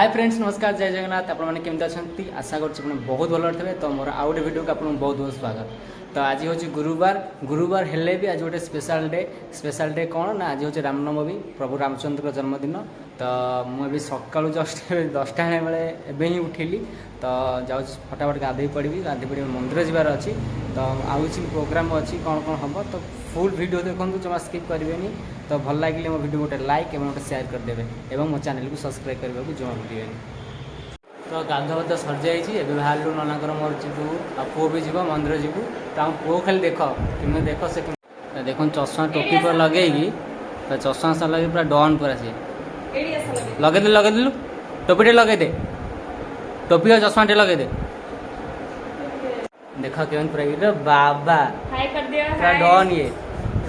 Hi friends नमस्कार जय जगन्नाथ आपने केमती अच्छा आशा कर बहुत भल थे तो मोर आउ गोटे वीडियो को आपको बहुत बहुत स्वागत। तो आज हूँ गुरुवार हेले भी आज गोटे स्पेशल डे कौन ना आज हूँ रामनवमी प्रभु रामचंद्र जन्मदिन। तो मुझे सकालू जस्ट 10टा बेले एवं ही उठिली तो जाऊँ फटाफट गाधे पड़ी मंदिर जबार अच्छी। तो आउ प्रोग्राम अच्छी कौन कौन हम तो फुल वीडियो देखो जमा स्किप करेंगे। तो भल लगे मो वीडियो गोटे लाइक और गोटे शेयर करदेवे और मो चैनल को सब्सक्राइब करने को जमा भूलें। तो गाधुआ सर जाइए बाहर ननाकर मोर जीवु आ पुओ भी जीव मंदिर जीवु। तो पुओ खाली देख कि देख से देख चश्मा टोपी पर लगे तो चश्मा सा लगे पूरा डन पूरा सी लगे टोपी लगे दे टोपी और चश्मा टे लगे दे देख के पूरा बाबा पूरा डन ये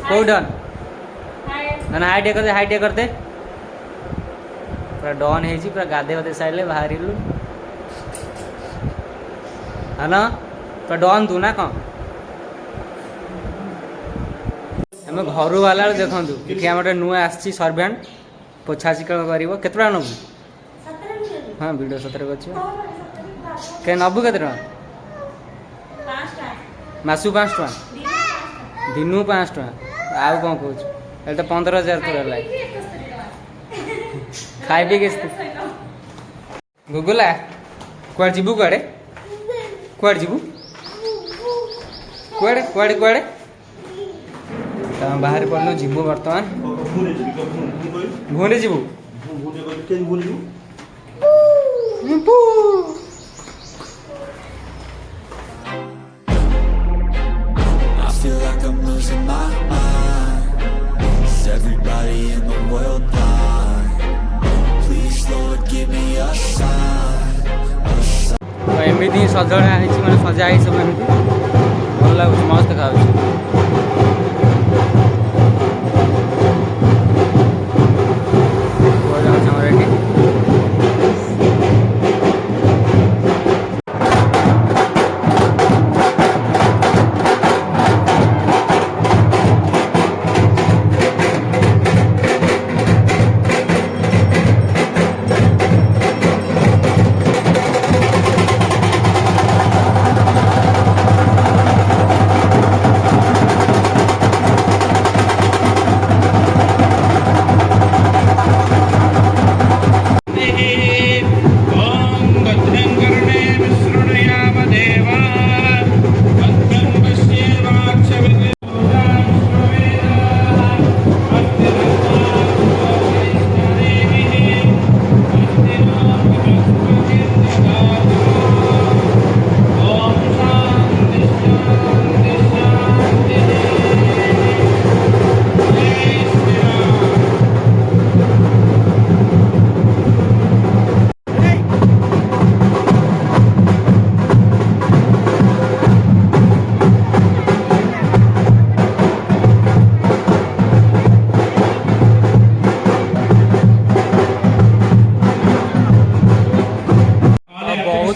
कौ डन ना हाई डे करते पूरा डन है पूरा गाधे वाधे सारे बाहर है ना पूरा डन तू ना कौन आम घर वाला देखु कि आम गोटे नुआ आसी सर्भेन्ट पोछा चिकड़ कर केते नबू हाँ वीडियो सतरे कर नबू के मासू 5 टका दिन 5 टका आउ कौन कौच तो 15,000 तो खाई पी गुगुला कुआड़े जीवु कुआड़े कुआड़े जीवु कुआड़े कुआड़े कुआड़े तो बाहर पड़न जीवु बर्तमान भूने जीवु Everybody in the world blind? Please Lord give me a sign, a sign. तो एमती सजड़ा मैंने सजाई सब एमती भल लगे मस्त देखा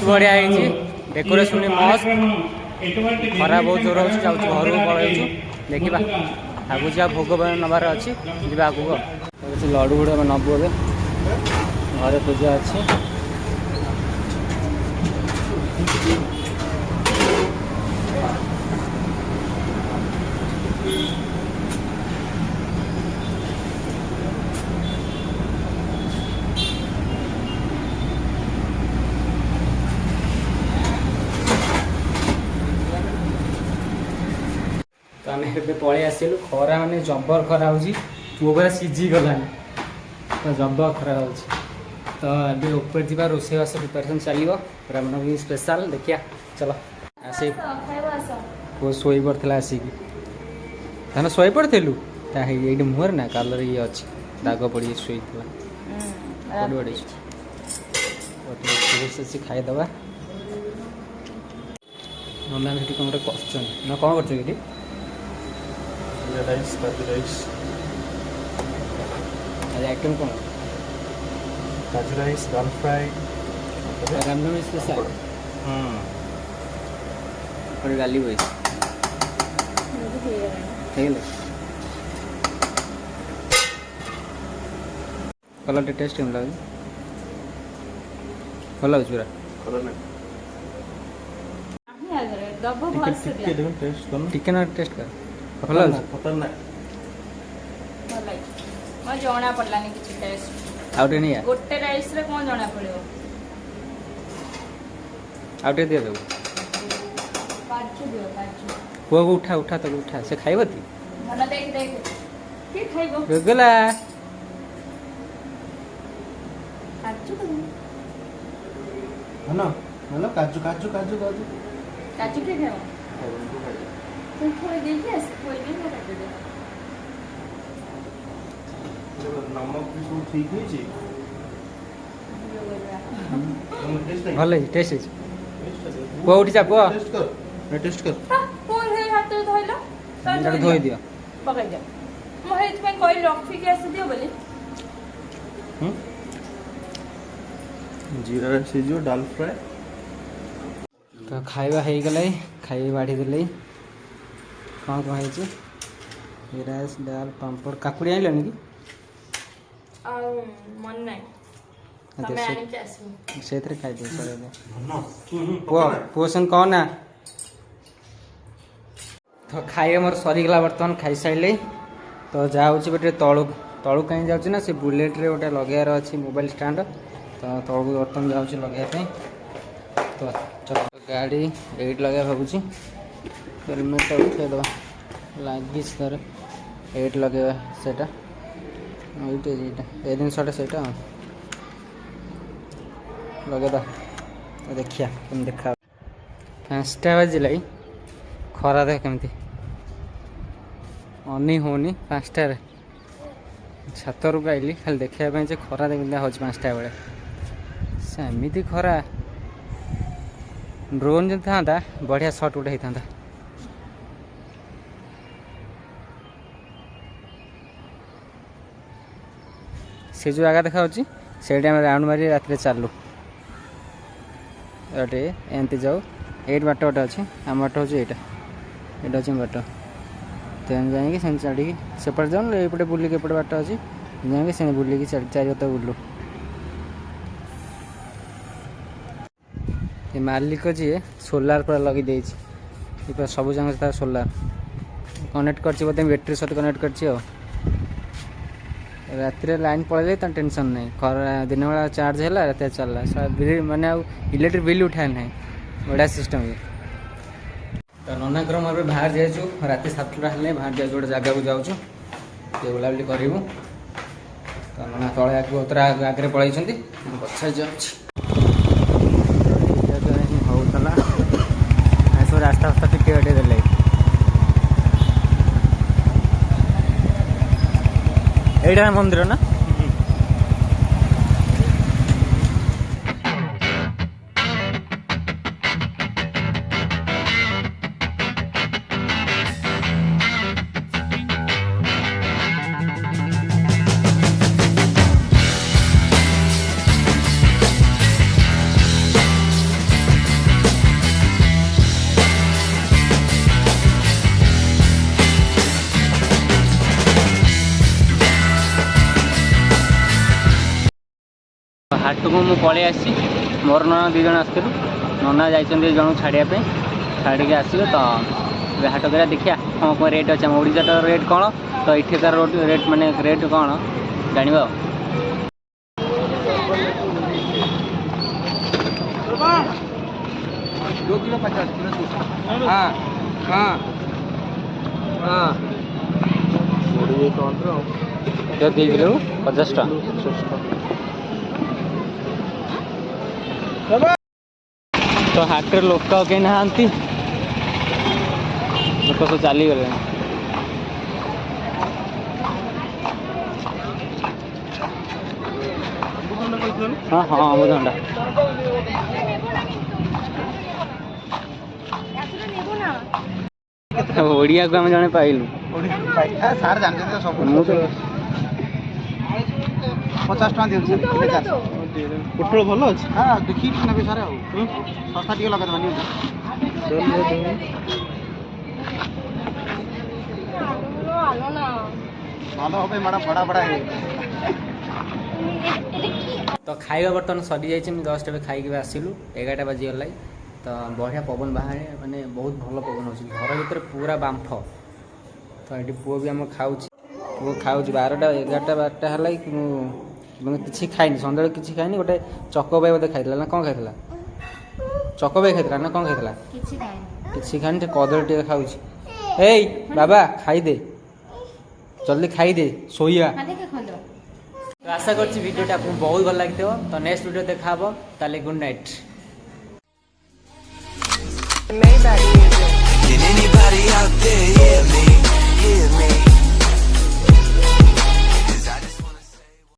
बढ़िया डेकोरेशन मस्त खरा बहुत जोर हो घर को पलू देखा आगू जा भोग नबार अच्छी जी आगू लड्डू गुड़ा नबू ए घर पूजा अच्छी तो आम पलि आसलु खरा मैंने जबर खरा हो मोबाइल सीझी गलानी तो जबर खरा हो तो अभी ऊपर जा रोषेईवास प्रिपेरेसन चलो रामनवमी स्पेशल देखिया चलो आसे वो शोई पड़ा आसिक ताना शोई पड़ू ये मुहर ना कलर ये अच्छी दाग पड़ी शोई खाईदे मैम ये कौन क्वेश्चन ना कौन कर राइस काजू राइस आइटम कौन काजू राइस दाल फ्राई रामनवमी स्पेशल और गाली वही कलर टेस्ट केम लगे ଭଲ ଲାଗୁଛି ପୁରା। ଖରା ନାହିଁ। ଦବ ଟିକେ ଭଲସେ ଟିକେ ଦିଅ। ଦେଖୁନ ଟେଷ୍ଟ କରୁନ। ଟିକେ ନା ଟେଷ୍ଟ କର। ଭଲ ଲାଗୁଛି। ଖତରନାକ। ଭଲ ଲାଗିଛି। ମୋର ଜଣା ପଡ଼ିଲାନି କିଛି ଟେଷ୍ଟ। ଆଉ ଟିକେ ନିଆ, ଗୋଟେ ରାଇସ୍ରେ କ'ଣ ଜଣା ପଡ଼ିବ? ଆଉ ଟିକେ ଦିଅ ତାକୁ। କାଜୁ ଦିଅ କାଜୁ। ପୁଅକୁ ଉଠା ଉଠା ତାକୁ ଉଠା, ସେ ଖାଇବ ତି ଭଲ ଦେଖ ଦେଖ। କିଏ ଖାଇବ? ଗଲା। କାଜୁ ଦେବୁ। ଭଲ ଭଲ କାଜୁ କାଜୁ କାଜୁ କାଜୁ। କାଜୁ କିଏ ଖାଇବ? ତୁ ଥୋଇ ଦେଇକି ଆସ, ଥୋଇ ଦେଇକି ମୁଁ କାଟି ଦେବି। ନମକ ବି ସବୁ ଠିକ୍ ହେଇଛି। ଭଲ ହେଇଛି, ଟେଷ୍ଟ ହେଇଛି। ପୁଅ ଉଠି ଯା, ପୁଅ ଟେଷ୍ଟ କର। ଟେଷ୍ଟ କର। ପୁଣି ହେଇ ହାତରେ ଧୋଇଲ। ତାକୁ ଧୋଇ ଦିଅ। ପକାଇ ଦିଅ। ମୁଁ ହେଇଥିପାଇଁ କହିଲି ରଖିକି ଆସିଦିଅ ବୋଲି। ଜିରା ରାଇସ୍ ହେଇଯିବ, ଡାଲ ଫ୍ରାଏ। ତ ଖାଇବା ହେଇଗଲା, ଖାଇବା ବାଢ଼ି ଦେଲେ। କ'ଣ କ'ଣ ହେଇଛି? ରାଇସ୍, ଡାଲ, ପାମ୍ପଡ଼, କାକୁଡ଼ି ଆଣିଲନି କି? ଆଉ ମନେ ନାହିଁ। ତମେ ଆଣିକି ଆସିବ। ସେଇଥିରେ ଖାଇଦିଅ, ଚଳେଇ ଦିଅ। ପୁଅ ପୁଅ ସେମିତି କ'ଣ ନା। ତ ଖାଇବା ମୋର ସରିଗଲା, ବର୍ତ୍ତମାନ ଖାଇସାରିଲେ। ତ ଯାଉଛି ଗୋଟେ ତଳକୁ କାହିଁ ଯାଉଛି ନା, ସେ ବୁଲେଟ୍ରେ ଗୋଟେ ଲଗେଇବାର ଅଛି ମୋବାଇଲ୍ ଷ୍ଟାଣ୍ଡ। ତ ତଳକୁ ବର୍ତ୍ତମାନ ଯାଉଛି ଲଗେଇବା ପାଇଁ। ତ ଚଲ ଗାଡ଼ି ଏଇଠି ଲଗେଇବା ଭାବୁଛି। ହେଲମେଟ୍ଟା ଉଠେଇଦେବା, ଲାଗିଛି ତାର। ଏଇଠି ଲଗେଇବା ସେଇଟା, ଏଇଟା ଏ ଜିନିଷଟା ସେଇଟା ଲଗେଇଦେବା। ତ ଦେଖିବା କେମିତି ଦେଖା। 5ଟା ବାଜିଲା, ଖରା ଦେଖ କେମିତି ଅନି ହେଉନି। 5ଟାରେ ଛାତରୁ ଆଇଲି ଖାଲି ଦେଖିବା ପାଇଁ ଯେ ଖରା କେମିତି ହେଉଛି 5ଟା ବେଳେ। ସେମିତି ଖରା। ଡ୍ରୋନ୍ ଯଦି ଥାନ୍ତା ବଢ଼ିଆ ସଟ୍ ଗୋଟେ ହେଇଥାନ୍ତା। ସେ ଯେଉଁ ଜାଗା ଦେଖାଯାଉଛି ସେଇଠି ଆମେ ରାଉଣ୍ଡ ମାରି ରାତିରେ ଚାଲୁ। ଏଠି ଏମିତି ଯାଉ। ଏଇଠି ବାଟ ଗୋଟେ ଅଛି, ଆମ ବାଟ ହେଉଛି ଏଇଟା। ଏଇଟା ହେଉଛି ଆମ ବାଟ। ତେଣୁ ଯାଇକି ସେମିତି ଚଢ଼ିକି ସେପଟେ ଯାଉନୁ, ଏଇପଟେ ବୁଲିକି ଏପଟେ ବାଟ ଅଛି, ଯାଇକି ସେମିତି ବୁଲିକି ଚାରିପଟ ବୁଲୁ। ଏ ମାଲିକ ଯିଏ ସୋଲାର ପୁରା ଲଗେଇ ଦେଇଛି, ପୁରା ସବୁ ଯାକ ତାର ସୋଲାର କନେକ୍ଟ କରିଛି, ବୋଧେ ବ୍ୟାଟେରୀ ସହିତ କନେକ୍ଟ କରିଛି। ଆଉ ରାତିରେ ଲାଇନ୍ ପଳେଇଲେ ତା ଟେନସନ୍ ନାହିଁ। ଖରା ଦିନବେଳା ଚାର୍ଜ ହେଲା, ରାତିରେ ଚାଲିଲା, ମାନେ ଆଉ ଇଲେକ୍ଟ୍ରିକ୍ ବିଲ୍ ଉଠାଏ ନାହିଁ। ବଢ଼ିଆ ସିଷ୍ଟମ୍ ଇଏ। ତ ନନାଙ୍କର ମୁଁ ଏବେ ବାହାରି ଯାଇଛୁ, ରାତି 7ଟା ହେଲେ ବାହାରି ଯାଉଛୁ, ଗୋଟେ ଜାଗାକୁ ଯାଉଛୁ, ଟିକେ ବୁଲାବୁଲି କରିବୁ। ତ ନନା ତଳେ ଆଗରେ ପଳେଇଛନ୍ତି, ପଛରେ ଯାଉଛି। ହେଉଥିଲା ଏସବୁ ରାସ୍ତା ଟିକେ ଦେଲେ। ଏଇଟା ମନ୍ଦିର ନା? ହାଟକୁ ମୁଁ ପଳେଇ ଆସିଛି। ମୋର ନନା 2 ଜଣ ଆସିଥିଲୁ। ନନା ଯାଇଛନ୍ତି ଜଣକୁ ଛାଡ଼ିବା ପାଇଁ, ଛାଡ଼ିକି ଆସିବେ। ତ ଏବେ ହାଟ କରିବା, ଦେଖିବା କ'ଣ କ'ଣ ରେଟ୍ ଅଛି। ଆମ ଓଡ଼ିଶାର ରେଟ୍ କ'ଣ, ତ ଏଠିକାର ରେଟ୍ ମାନେ ରେଟ୍ କ'ଣ ଜାଣିବା। ଆଉ କିଲୋ 2 କିଲୋ 50 ଟଙ୍କା। ତ ହାଟରେ ଲୋକ କେହି ନାହାନ୍ତି, ଲୋକ ସବୁ ଚାଲିଗଲେଣି। ହଁ ହଁ ଅମୃତଭଣ୍ଡା। ଓଡ଼ିଆକୁ ଆମେ ଜଣେ ପାଇଲୁ। ସାର୍ ଜାଣିଛନ୍ତି ତ ସବୁ। ମୁଁ ତ 50 ଟଙ୍କା ଦିଅନ୍ତୁ ସାର୍, କିଲୋ 400। ପୋଟଳ ଭଲ ଅଛି? ହଁ ଦେଖିକି ନେବେ ସାର୍, ଆଉ ଶସ୍ତା ଟିକେ ଲଗାଇଦେବା ନିଅନ୍ତୁ। ଭଲ হবে ମ୍ୟାଡ଼ାମ୍, ବଡ଼ା ବଡ଼ା ହେଇଗଲା। तो खाଇବା बर्तमान सरी जाइए जस्ट ए खाई आसलु 11टा बाजिगला तो बढ़िया पवन बाहर माने बहुत भल पवन हो घर भर पूरा बांफ तो ये पुओ भी आम खाऊ पुओ खाऊ 12टा 11टा 12टा है किसी खाई सन्ध्या किसी खाई गोटे चकोबाई बोधे खाई ना कौन खाई चकोबाई खाई ना कौन खाई किसी खानी कदली टे खाऊ ए बाबा खाईदे जल्दी खाईदे सोइया तो आशा करछि वीडियोटा आपको बहुत भल लगी तो नेक्स्ट वीडियो देखा ताले good night. Can anybody out there hear me?